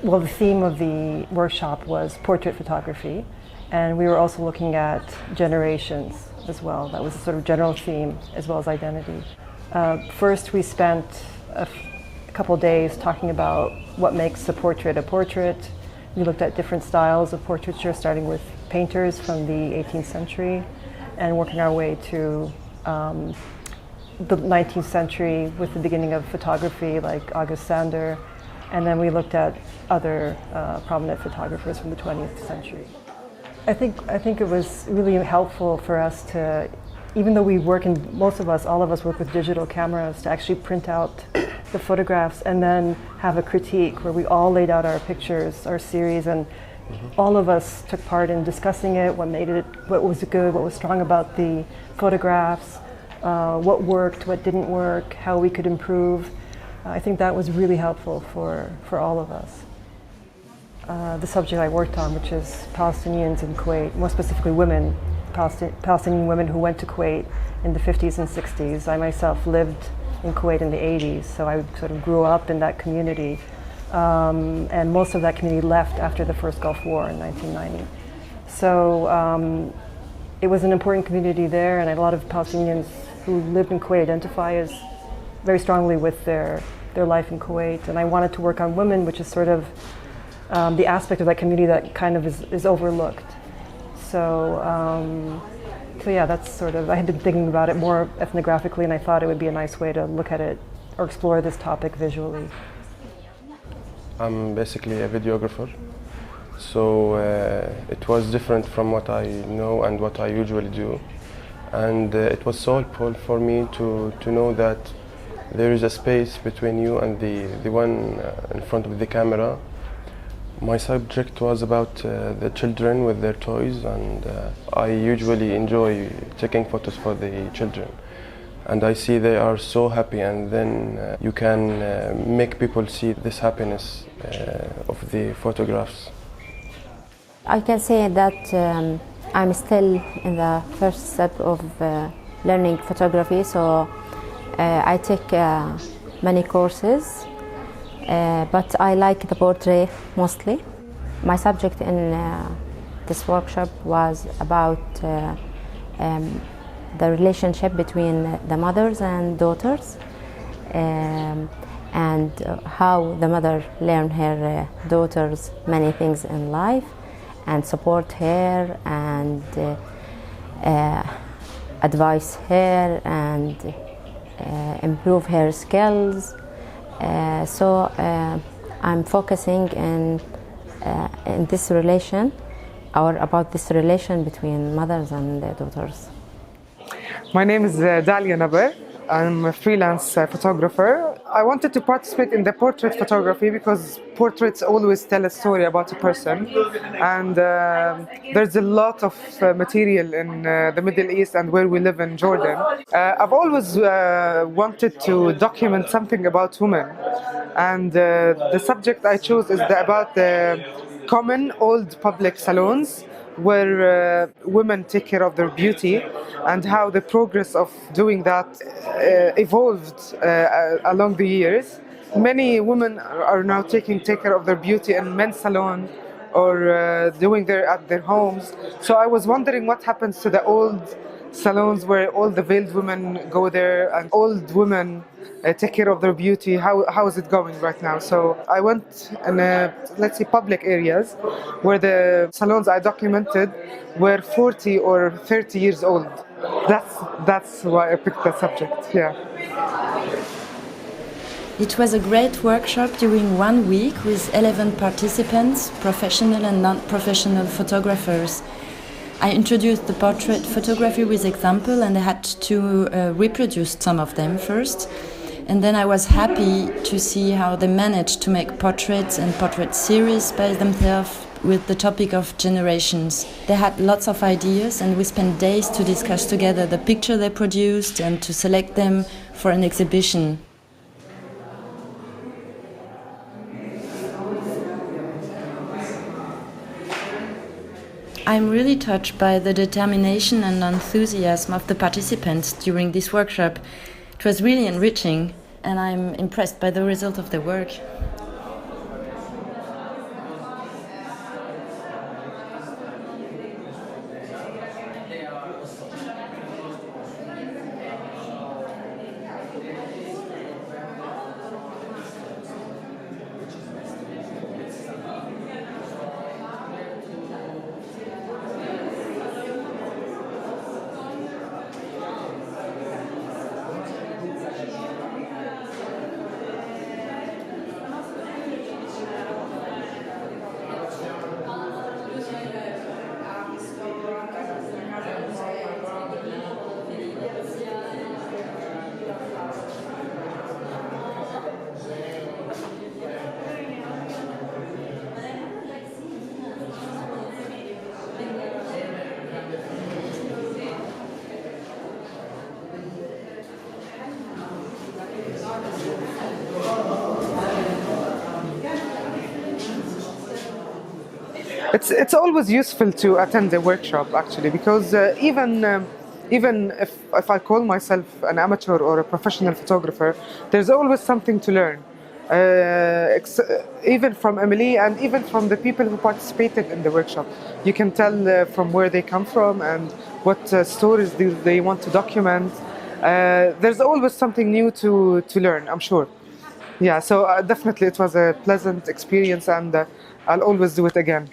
Well, the theme of the workshop was portrait photography, and we were also looking at generations as well. That was a sort of general theme as well as identity. First, we spent a couple days talking about what makes a portrait a portrait. We looked at different styles of portraiture, starting with painters from the 18th century and working our way to the 19th century with the beginning of photography like August Sander. And then we looked at other prominent photographers from the 20th century. I think it was really helpful for us to, even though we work in, most of us, all of us work with digital cameras, to actually print out the photographs and then have a critique where we all laid out our pictures, our series, and all of us took part in discussing it, what made it, what was good, what was strong about the photographs, what worked, what didn't work, how we could improve. I think that was really helpful for all of us. The subject I worked on, which is Palestinians in Kuwait, more specifically women, Palestinian women who went to Kuwait in the 50s and 60s. I myself lived in Kuwait in the 80s, so I sort of grew up in that community. And most of that community left after the first Gulf War in 1990. So it was an important community there, and a lot of Palestinians who lived in Kuwait identify as very strongly with their life in Kuwait. And I wanted to work on women, which is sort of the aspect of that community that kind of is overlooked. So yeah, that's sort of, I had been thinking about it more ethnographically, and I thought it would be a nice way to look at it or explore this topic visually. I'm basically a videographer, so it was different from what I know and what I usually do. And it was so helpful for me to know that there is a space between you and the one in front of the camera. My subject was about the children with their toys, and I usually enjoy taking photos for the children. And I see they are so happy, and then you can make people see this happiness of the photographs. I can say that I'm still in the first step of learning photography, so I take many courses. But I like the portrait mostly. My subject in this workshop was about the relationship between the mothers and daughters, and how the mother learned her daughters many things in life and support her and advise her and improve her skills. So I'm focusing in this relation, or about this relation between mothers and daughters. My name is Dalia Naber. I'm a freelance photographer. I wanted to participate in the portrait photography because portraits always tell a story about a person, and there's a lot of material in the Middle East and where we live in Jordan. I've always wanted to document something about women, and the subject I chose is about the common old public salons where women take care of their beauty, and how the progress of doing that evolved along the years. Many women are now taking care of their beauty in men's salon or doing at their homes. So I was wondering what happens to the old salons where all the veiled women go there and old women take care of their beauty. How is it going right now? So I went in let's say public areas where the salons I documented were 40 or 30 years old. That's why I picked that subject. Yeah. It was a great workshop during 1 week with 11 participants, professional and non-professional photographers. I introduced the portrait photography with example, and I had to reproduce some of them first. And then I was happy to see how they managed to make portraits and portrait series by themselves with the topic of generations. They had lots of ideas, and we spent days to discuss together the picture they produced and to select them for an exhibition. I'm really touched by the determination and enthusiasm of the participants during this workshop. It was really enriching, and I'm impressed by the result of their work. It's always useful to attend a workshop actually, because even if I call myself an amateur or a professional photographer, there's always something to learn. Even from Amélie and even from the people who participated in the workshop, you can tell from where they come from and what stories do they want to document. There's always something new to learn, I'm sure. Yeah, so definitely it was a pleasant experience, and I'll always do it again.